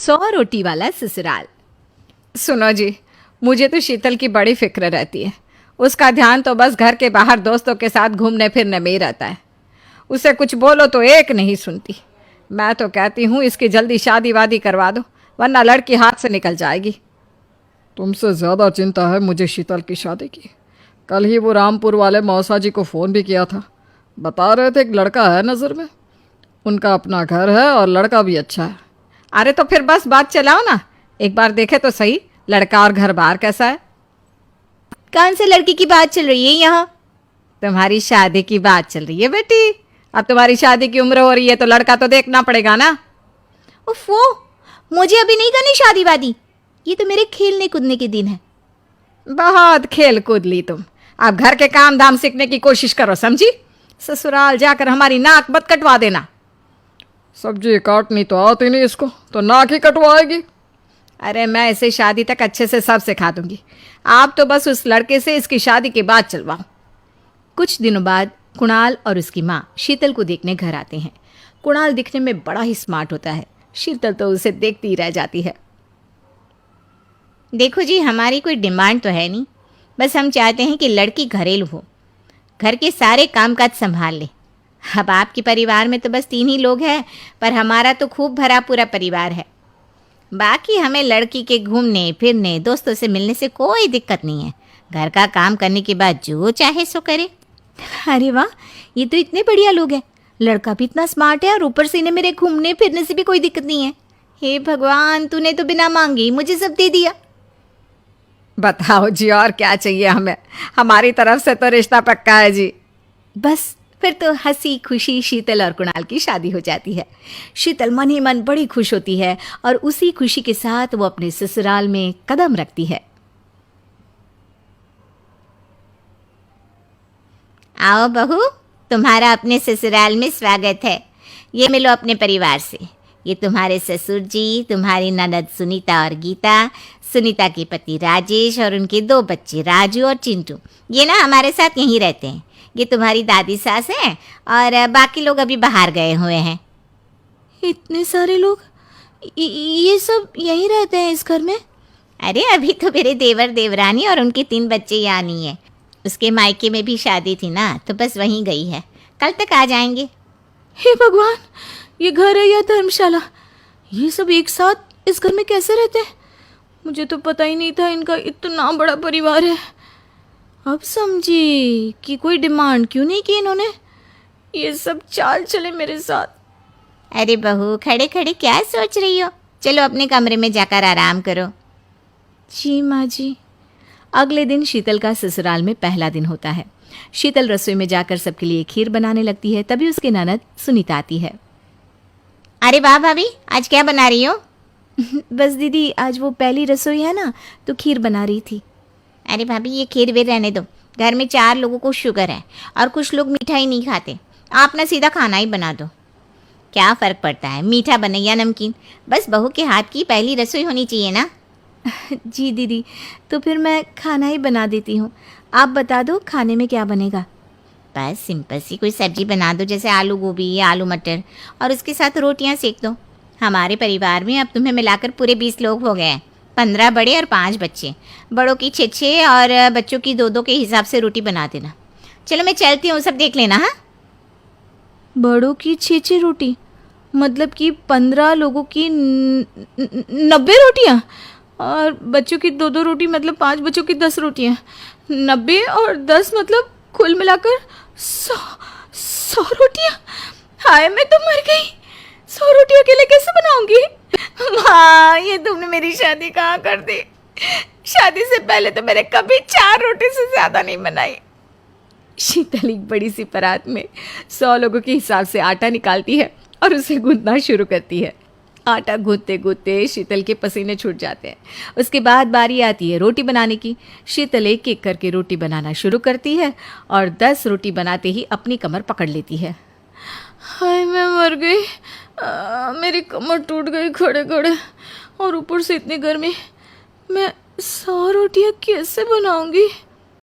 100 रोटी वाला ससुराल। सुनो जी, मुझे तो शीतल की बड़ी फिक्र रहती है। उसका ध्यान तो बस घर के बाहर दोस्तों के साथ घूमने फिरने में ही रहता है। उसे कुछ बोलो तो एक नहीं सुनती। मैं तो कहती हूँ इसकी जल्दी शादी वादी करवा दो, वरना लड़की हाथ से निकल जाएगी। तुमसे ज़्यादा चिंता है मुझे शीतल की शादी की। कल ही वो रामपुर वाले मौसा जी को फ़ोन भी किया था। बता रहे थे एक लड़का है नज़र में, उनका अपना घर है और लड़का भी अच्छा है। अरे तो फिर बस बात चलाओ ना, एक बार देखे तो सही लड़का और घर बार कैसा है। कौन से लड़की की बात चल रही है यहाँ? तुम्हारी शादी की बात चल रही है बेटी। अब तुम्हारी शादी की उम्र हो रही है तो लड़का तो देखना पड़ेगा ना। उफ़ो, मुझे अभी नहीं करनी शादी वादी। ये तो मेरे खेलने कूदने के दिन है। बहुत खेल कूद ली तुम। अब घर के काम धाम सीखने की कोशिश करो, समझी? ससुराल जाकर हमारी नाक मत कटवा देना। सब्जी काटनी तो आती नहीं इसको, तो नाक ही कटवाएगी। अरे मैं इसे शादी तक अच्छे से सब सिखा दूंगी। आप तो बस उस लड़के से इसकी शादी के बाद चलवाओ। कुछ दिनों बाद कुणाल और उसकी माँ शीतल को देखने घर आते हैं। कुणाल दिखने में बड़ा ही स्मार्ट होता है। शीतल तो उसे देखती ही रह जाती है। देखो जी, हमारी कोई डिमांड तो है नहीं, बस हम चाहते हैं कि लड़की घरेलू हो, घर के सारे कामकाज संभाल ले। अब आपके परिवार में तो बस 3 ही लोग हैं, पर हमारा तो खूब भरा पूरा परिवार है। बाकी हमें लड़की के घूमने फिरने दोस्तों से मिलने से कोई दिक्कत नहीं है। घर का काम करने के बाद जो चाहे सो करे। अरे वाह, ये तो इतने बढ़िया लोग हैं। लड़का भी इतना स्मार्ट है और ऊपर से इन्हें मेरे घूमने फिरने से भी कोई दिक्कत नहीं है। हे भगवान, तूने तो बिना मांगे ही मुझे सब दे दिया। बताओ जी, और क्या चाहिए हमें? हमारी तरफ से तो रिश्ता पक्का है जी। बस फिर तो हंसी खुशी शीतल और कुणाल की शादी हो जाती है। शीतल मन ही मन बड़ी खुश होती है और उसी खुशी के साथ वो अपने ससुराल में कदम रखती है। आओ बहू, तुम्हारा अपने ससुराल में स्वागत है। ये मिलो अपने परिवार से। ये तुम्हारे ससुर जी, तुम्हारी ननद सुनीता और गीता, सुनीता के पति राजेश और उनके 2 बच्चे राजू और चिंटू। ये ना हमारे साथ यहीं रहते हैं। ये तुम्हारी दादी सास हैं और बाकी लोग अभी बाहर गए हुए हैं। इतने सारे लोग, ये सब यहीं रहते हैं इस घर में? अरे अभी तो मेरे देवर देवरानी और उनके 3 बच्चे यहाँ नहीं है। उसके मायके में भी शादी थी ना, तो बस वहीं गई है। कल तक आ जाएंगे। हे भगवान, ये घर है या धर्मशाला? ये सब एक साथ इस घर में कैसे रहते हैं? मुझे तो पता ही नहीं था इनका इतना बड़ा परिवार है। अब समझी कि कोई डिमांड क्यों नहीं की इन्होंने। ये सब चाल चले मेरे साथ। अरे बहू, खड़े खड़े क्या सोच रही हो? चलो अपने कमरे में जाकर आराम करो। जी माँ जी। अगले दिन शीतल का ससुराल में पहला दिन होता है। शीतल रसोई में जाकर सबके लिए खीर बनाने लगती है। तभी उसकी ननद सुनीता आती है। अरे वाह भाभी, आज क्या बना रही हो? बस दीदी, आज वो पहली रसोई है ना, तो खीर बना रही थी। अरे भाभी, ये खीर वीर रहने दो। घर में 4 लोगों को शुगर है और कुछ लोग मिठाई नहीं खाते। आप ना सीधा खाना ही बना दो। क्या फ़र्क पड़ता है मीठा बने या नमकीन? बस बहू के हाथ की पहली रसोई होनी चाहिए ना। जी दीदी, तो फिर मैं खाना ही बना देती हूँ। आप बता दो खाने में क्या बनेगा? बस सिंपल सी कोई सब्जी बना दो, जैसे आलू गोभी या आलू मटर, और उसके साथ रोटियां सेक दो। हमारे परिवार में अब तुम्हें मिलाकर पूरे 20 लोग हो गए हैं। 15 बड़े और 5 बच्चे। बड़ों की 6 और बच्चों की 2 के हिसाब से रोटी बना देना। चलो मैं चलती हूँ, सब देख लेना। हाँ, बड़ों की 6 रोटी, मतलब कि 15 लोगों की 90 रोटियाँ, और बच्चों की 2 रोटी, मतलब 5 बच्चों की 10 रोटियाँ। 90 और 10 मतलब कुल मिलाकर 100 रोटियाँ। हाय, मैं तो मर गई। 100 रोटी अकेले कैसे बनाऊंगी? माँ, ये तुमने मेरी शादी कहाँ कर दी? शादी से पहले तो मैंने कभी 4 रोटी से ज़्यादा नहीं बनाई। शीतल एक बड़ी सी परात में 100 लोगों के हिसाब से आटा निकालती है और उसे गूंथना शुरू करती है। आटा गूंथते गूंथते शीतल के पसीने छूट जाते हैं। उसके बाद बारी आती है रोटी बनाने की। शीतल एक एक करके रोटी बनाना शुरू करती है और 10 रोटी बनाते ही अपनी कमर पकड़ लेती है। हाय, मैं मर गई। मेरी कमर टूट गई खड़े खड़े, और ऊपर से इतनी गर्मी। मैं 100 रोटियाँ कैसे बनाऊंगी?